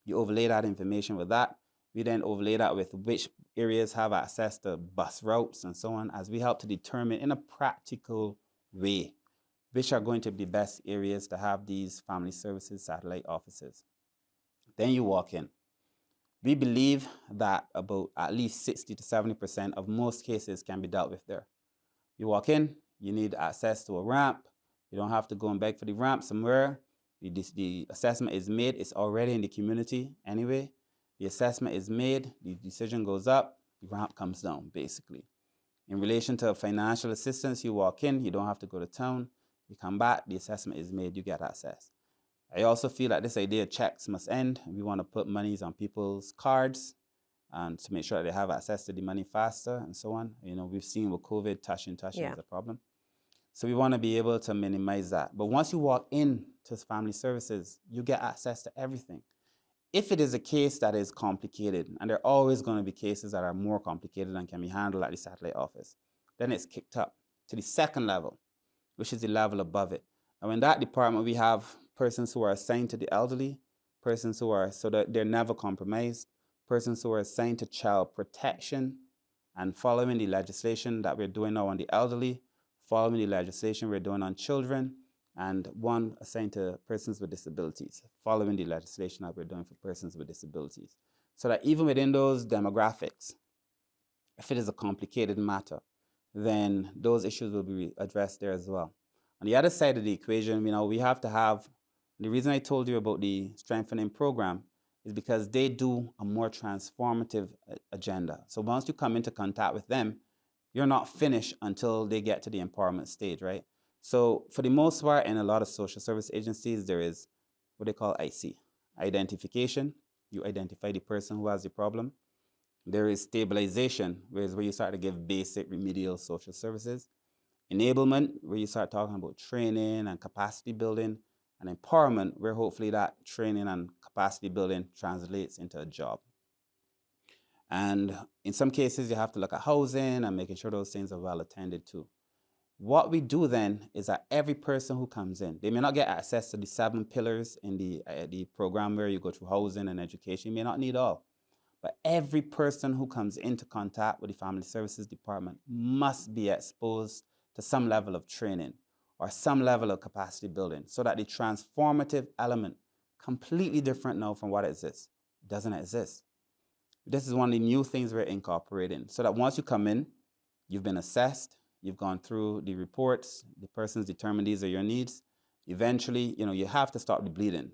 You overlay that information with that. We then overlay that with which areas have access to bus routes and so on, as we help to determine in a practical way which are going to be the best areas to have these family services satellite offices. Then you walk in. We believe that about at least 60 to 70% of most cases can be dealt with there. You walk in, you need access to a ramp. You don't have to go and beg for the ramp somewhere. The assessment is made. It's already in the community anyway. The assessment is made. The decision goes up. The ramp comes down, basically. In relation to financial assistance, you walk in. You don't have to go to town. You come back. The assessment is made. You get access. I also feel that this idea of checks must end. We want to put monies on people's cards and to make sure that they have access to the money faster and so on. You know, we've seen with COVID, touching is a problem. So we want to be able to minimize that. But once you walk into family services, you get access to everything. If it is a case that is complicated, and there are always going to be cases that are more complicated and can be handled at the satellite office, then it's kicked up to the second level, which is the level above it. And in that department, we have persons who are assigned to the elderly, persons who are, so that they're never compromised, persons who are assigned to child protection, and following the legislation that we're doing now on the elderly, following the legislation we're doing on children, and one assigned to persons with disabilities, following the legislation that we're doing for persons with disabilities. So that even within those demographics, if it is a complicated matter, then those issues will be addressed there as well. On the other side of the equation, we have to have, the reason I told you about the strengthening program is because they do a more transformative agenda. So once you come into contact with them, you're not finished until they get to the empowerment stage, right? So for the most part, in a lot of social service agencies, there is what they call IC, identification. You identify the person who has the problem. There is stabilization, where you start to give basic remedial social services. Enablement, where you start talking about training and capacity building. And empowerment, where hopefully that training and capacity building translates into a job. And in some cases, you have to look at housing and making sure those things are well attended to. What we do then is that every person who comes in, they may not get access to the 7 pillars in the program where you go through housing and education. You may not need all. But every person who comes into contact with the Family Services Department must be exposed to some level of training or some level of capacity building, so that the transformative element, completely different now from what exists, doesn't exist. This is one of the new things we're incorporating, so that once you come in, you've been assessed, you've gone through the reports, the person's determined these are your needs. Eventually, you have to stop the bleeding.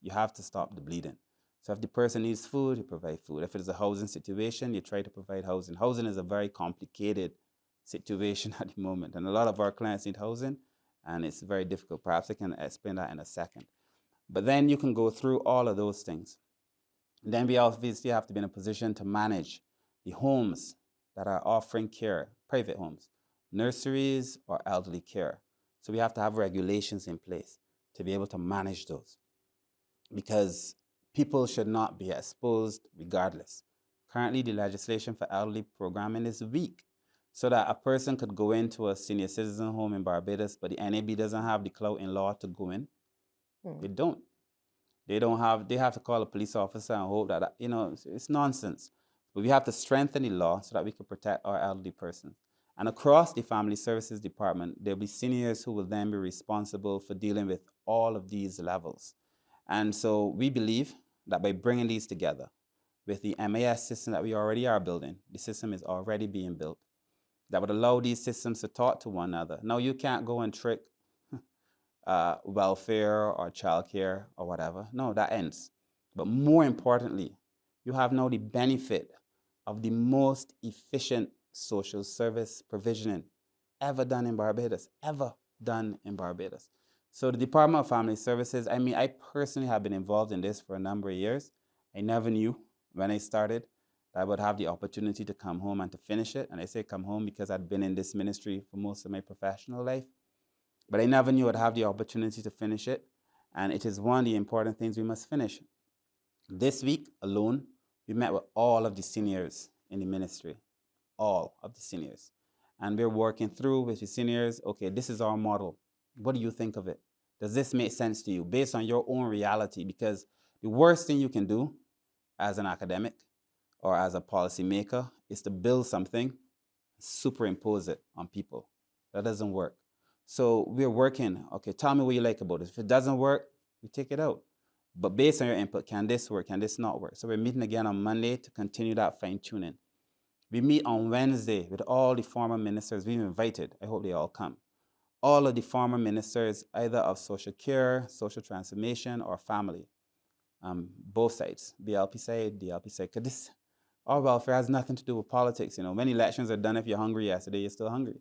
You have to stop the bleeding. So if the person needs food, you provide food. If it is a housing situation, you try to provide housing. Housing is a very complicated situation at the moment, and a lot of our clients need housing, and it's very difficult. Perhaps I can explain that in a second. But then you can go through all of those things. Then we obviously have to be in a position to manage the homes that are offering care, private homes, nurseries, or elderly care. So we have to have regulations in place to be able to manage those, because people should not be exposed regardless. Currently, the legislation for elderly programming is weak, so that a person could go into a senior citizen home in Barbados, but the NAB doesn't have the clout in law to go in. They don't. They have to call a police officer and hope that, it's nonsense. But we have to strengthen the law so that we can protect our elderly persons. And across the Family Services Department, there'll be seniors who will then be responsible for dealing with all of these levels. And so we believe that by bringing these together with the MAS system that we already are building, the system is already being built, that would allow these systems to talk to one another. Now, you can't go and trick welfare or childcare or whatever. No, that ends. But more importantly, you have now the benefit of the most efficient social service provisioning ever done in Barbados, So the Department of Family Services, I personally have been involved in this for a number of years. I never knew when I started that I would have the opportunity to come home and to finish it. And I say come home because I'd been in this ministry for most of my professional life. But I never knew I'd have the opportunity to finish it. And it is one of the important things we must finish. This week alone, we met with all of the seniors in the ministry, all of the seniors. And we're working through with the seniors, okay, this is our model. What do you think of it? Does this make sense to you based on your own reality? Because the worst thing you can do as an academic or as a policymaker is to build something, superimpose it on people. That doesn't work. So we're working, okay, tell me what you like about it. If it doesn't work, we take it out. But based on your input, can this work? Can this not work? So we're meeting again on Monday to continue that fine-tuning. We meet on Wednesday with all the former ministers we've invited. I hope they all come. All of the former ministers, either of social care, social transformation, or family. Both sides, BLP side, DLP side. Because our welfare has nothing to do with politics. When elections are done, if you're hungry yesterday, you're still hungry.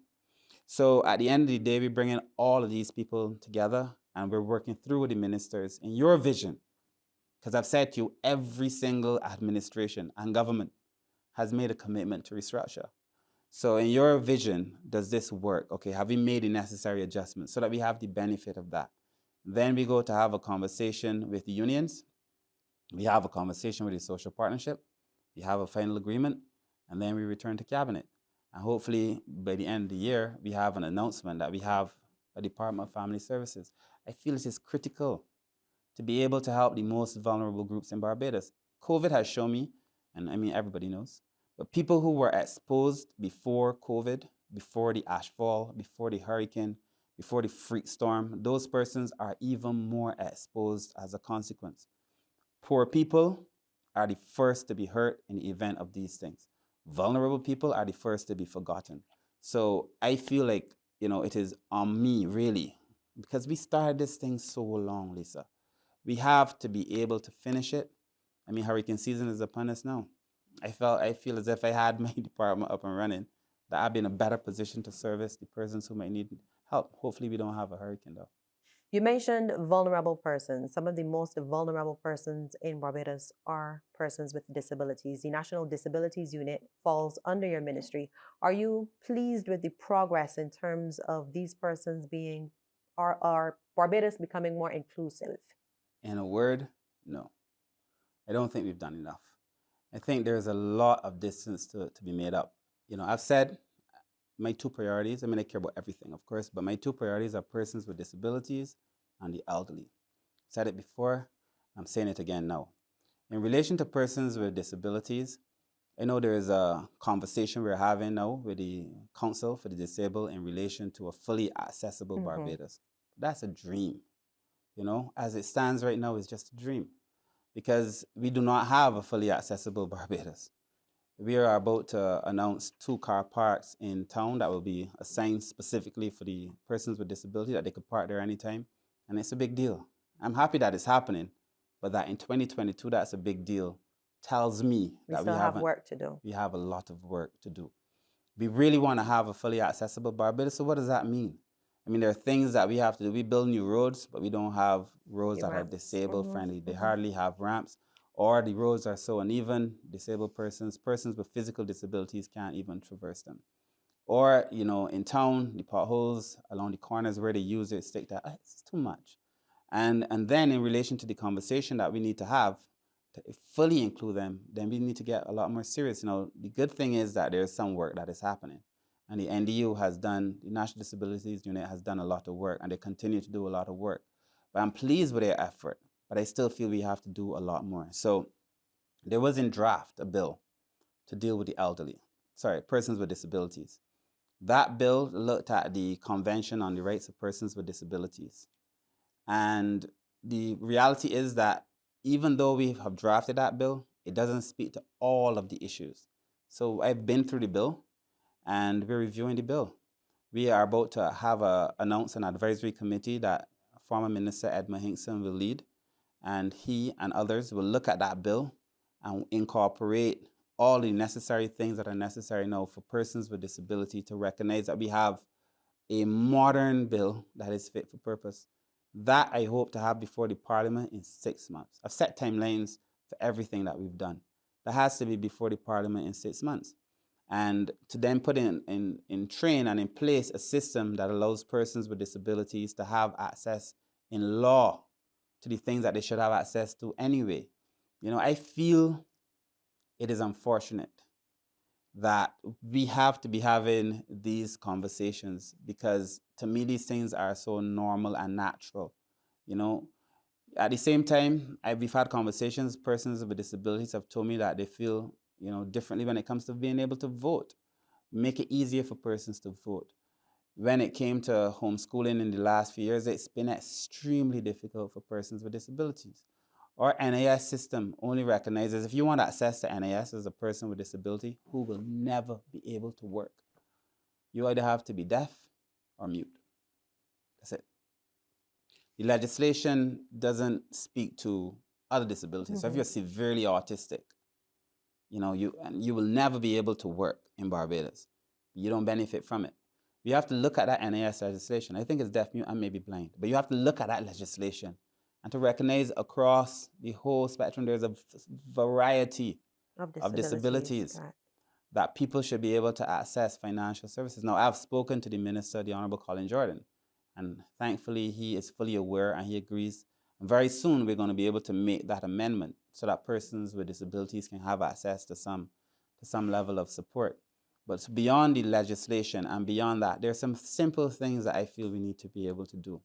So at the end of the day, we bring in all of these people together, and we're working through with the ministers in your vision. Because I've said to you, every single administration and government has made a commitment to restructure. So in your vision, does this work? Okay, have we made the necessary adjustments so that we have the benefit of that? Then we go to have a conversation with the unions. We have a conversation with the social partnership. We have a final agreement, and then we return to cabinet. And hopefully by the end of the year, we have an announcement that we have a Department of Family Services. I feel it is critical to be able to help the most vulnerable groups in Barbados. COVID has shown me, and everybody knows, but people who were exposed before COVID, before the ashfall, before the hurricane, before the freak storm, those persons are even more exposed as a consequence. Poor people are the first to be hurt in the event of these things. Vulnerable people are the first to be forgotten. So I feel like, it is on me, really, because we started this thing so long, Lisa. We have to be able to finish it. I mean, hurricane season is upon us now. I feel as if I had my department up and running, that I'd be in a better position to service the persons who might need help. Hopefully we don't have a hurricane, though. You mentioned vulnerable persons. Some of the most vulnerable persons in Barbados are persons with disabilities. The National Disabilities Unit falls under your ministry. Are you pleased with the progress in terms of these persons are Barbados becoming more inclusive? In a word, no. I don't think we've done enough. I think there's a lot of distance to be made up. I've said my two priorities. I mean, I care about everything, of course, but my two priorities are persons with disabilities and the elderly. I've said it before, I'm saying it again now. In relation to persons with disabilities, I know there is a conversation we're having now with the Council for the Disabled in relation to a fully accessible Barbados. That's a dream. As it stands right now, it's just a dream, because we do not have a fully accessible Barbados. We are about to announce 2 car parks in town that will be assigned specifically for the persons with disability, that they could park there anytime. And it's a big deal. I'm happy that it's happening, but that in 2022, that's a big deal, tells me that we have work to do. We have a lot of work to do. We really want to have a fully accessible Barbados. So what does that mean? I mean, there are things that we have to do. We build new roads, but we don't have roads that are disabled friendly. They hardly have ramps, or the roads are so uneven, disabled persons with physical disabilities can't even traverse them. Or, in town, the potholes along the corners where they use it, stick that, it's too much. And then in relation to the conversation that we need to have to fully include them, then we need to get a lot more serious. The good thing is that there's some work that is happening. And the NDU the National Disabilities Unit has done a lot of work, and they continue to do a lot of work. But I'm pleased with their effort, but I still feel we have to do a lot more. So there was in draft a bill to deal with persons with disabilities. That bill looked at the Convention on the Rights of Persons with Disabilities. And the reality is that even though we have drafted that bill, it doesn't speak to all of the issues. So I've been through the bill, and we're reviewing the bill. We are about to announce an advisory committee that former Minister Edmund Hinkson will lead, and he and others will look at that bill and incorporate all the necessary things that are necessary now for persons with disability to recognize that we have a modern bill that is fit for purpose. That I hope to have before the Parliament in 6 months. I've set timelines for everything that we've done. That has to be before the Parliament in 6 months. And to then put in train and in place a system that allows persons with disabilities to have access in law to the things that they should have access to anyway. I feel it is unfortunate that we have to be having these conversations, because to me these things are so normal and natural. At the same time, we've had conversations, persons with disabilities have told me that they feel differently when it comes to being able to vote. Make it easier for persons to vote. When it came to homeschooling in the last few years, it's been extremely difficult for persons with disabilities. Our NIS system only recognizes if you want access to NIS as a person with disability who will never be able to work. You either have to be deaf or mute. That's it. The legislation doesn't speak to other disabilities. So if you're severely autistic, you will never be able to work in Barbados. You don't benefit from it. You have to look at that NIS legislation. I think it's deaf, mute, and maybe blind. But you have to look at that legislation and to recognize across the whole spectrum there's a variety of disabilities that people should be able to access financial services. Now, I've spoken to the Minister, the Honorable Colin Jordan, and thankfully he is fully aware and he agrees. And very soon we're going to be able to make that amendment so that persons with disabilities can have access to some level of support. But beyond the legislation and beyond that, there are some simple things that I feel we need to be able to do.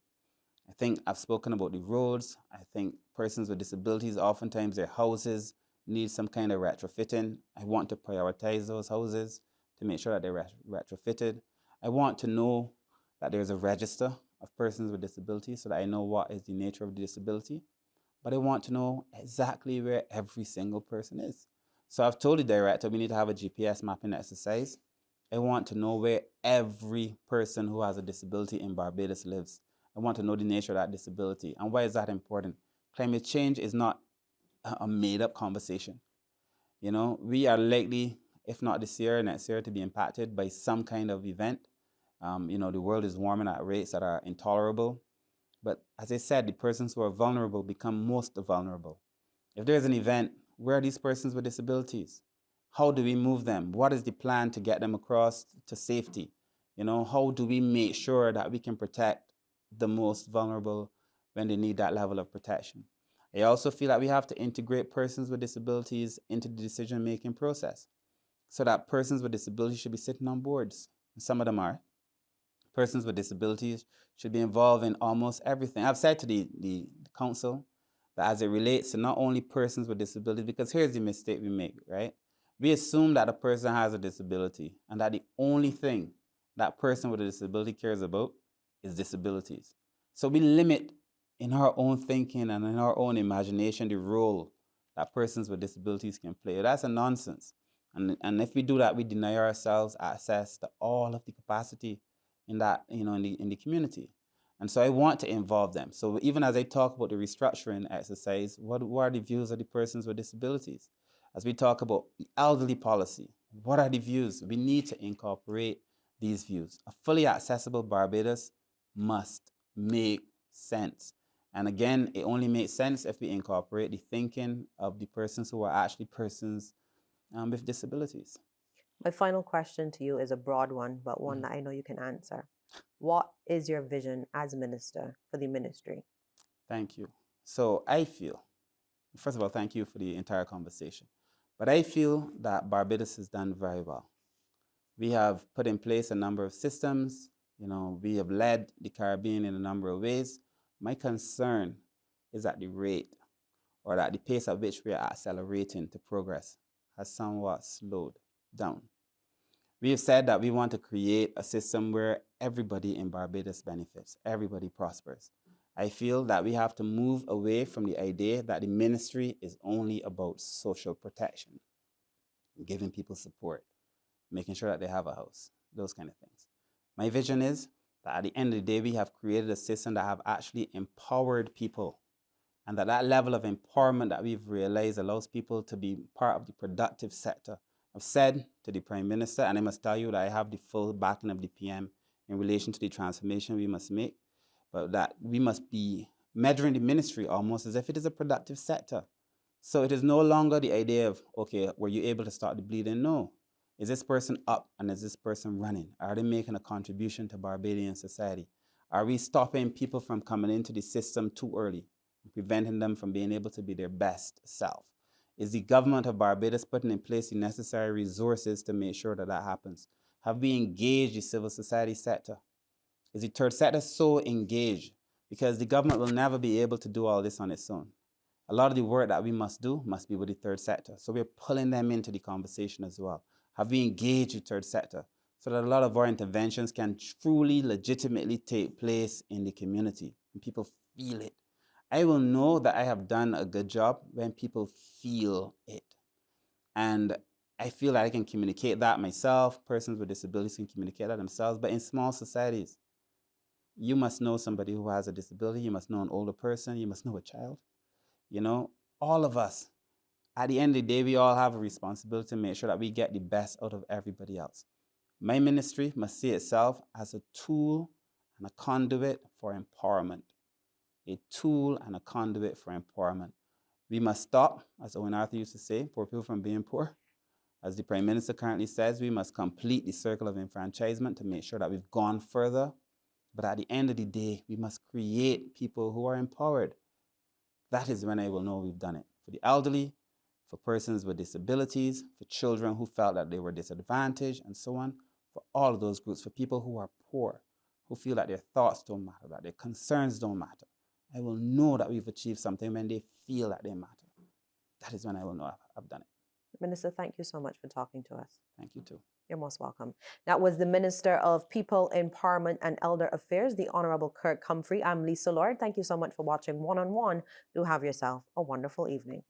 I think I've spoken about the roads. I think persons with disabilities, oftentimes their houses need some kind of retrofitting. I want to prioritize those houses to make sure that they're retrofitted. I want to know that there's a register of persons with disabilities so that I know what is the nature of the disability, but I want to know exactly where every single person is. So I've told the director we need to have a GPS mapping exercise. I want to know where every person who has a disability in Barbados lives. I want to know the nature of that disability. And why is that important? Climate change is not a made-up conversation. You know, we are likely, if not this year, next year, to be impacted by some kind of event. You know, the world is warming at rates that are intolerable. But as I said, the persons who are vulnerable become most vulnerable. If there's an event, where are these persons with disabilities? How do we move them? What is the plan to get them across to safety? You know, how do we make sure that we can protect the most vulnerable when they need that level of protection? I also feel that we have to integrate persons with disabilities into the decision-making process so that persons with disabilities should be sitting on boards. Some of them are. Persons with disabilities should be involved in almost everything. I've said to the council that as it relates to not only persons with disabilities, because here's the mistake we make, right? We assume that a person has a disability and that the only thing that person with a disability cares about is disabilities. So we limit in our own thinking and in our own imagination the role that persons with disabilities can play. That's a nonsense. And if we do that, we deny ourselves access to all of the capacity in that, you know, in the community. And so I want to involve them. So even as I talk about the restructuring exercise, what are the views of the persons with disabilities? As we talk about the elderly policy, what are the views? We need to incorporate these views. A fully accessible Barbados must make sense. And again, it only makes sense if we incorporate the thinking of the persons who are actually persons with disabilities. My final question to you is a broad one, but one that I know you can answer. What is your vision as minister for the ministry? Thank you. So I feel, first of all, thank you for the entire conversation. But I feel that Barbados has done very well. We have put in place a number of systems. You know, we have led the Caribbean in a number of ways. My concern is that the rate or that the pace at which we are accelerating to progress has somewhat slowed down. We have said that we want to create a system where everybody in Barbados benefits, everybody prospers. I feel that we have to move away from the idea that the ministry is only about social protection, giving people support, making sure that they have a house, those kind of things. My vision is that at the end of the day, we have created a system that have actually empowered people, and that level of empowerment that we've realized allows people to be part of the productive sector. I've said to the Prime Minister, and I must tell you that I have the full backing of the PM in relation to the transformation we must make, but that we must be measuring the ministry almost as if it is a productive sector. So it is no longer the idea of, okay, were you able to start the bleeding? No. Is this person up and is this person running? Are they making a contribution to Barbadian society? Are we stopping people from coming into the system too early, preventing them from being able to be their best self? Is the government of Barbados putting in place the necessary resources to make sure that that happens? Have we engaged the civil society sector? Is the third sector so engaged? Because the government will never be able to do all this on its own. A lot of the work that we must do must be with the third sector. So we're pulling them into the conversation as well. Have we engaged the third sector so that a lot of our interventions can truly, legitimately take place in the community and people feel it? I will know that I have done a good job when people feel it. And I feel that I can communicate that myself. Persons with disabilities can communicate that themselves. But in small societies, you must know somebody who has a disability. You must know an older person. You must know a child. You know, all of us. At the end of the day, we all have a responsibility to make sure that we get the best out of everybody else. My ministry must see itself as a tool and a conduit for empowerment. A tool and a conduit for empowerment. We must stop, as Owen Arthur used to say, poor people from being poor. As the Prime Minister currently says, we must complete the circle of enfranchisement to make sure that we've gone further. But at the end of the day, we must create people who are empowered. That is when I will know we've done it. For the elderly, for persons with disabilities, for children who felt that they were disadvantaged, and so on, for all of those groups, for people who are poor, who feel that their thoughts don't matter, that their concerns don't matter. I will know that we've achieved something when they feel that they matter. That is when I will know I've done it. Minister, thank you so much for talking to us. Thank you too. You're most welcome. That was the Minister of People, Empowerment and Elder Affairs, the Honorable Kirk Humphrey. I'm Lisa Lord. Thank you so much for watching One on One. Do have yourself a wonderful evening.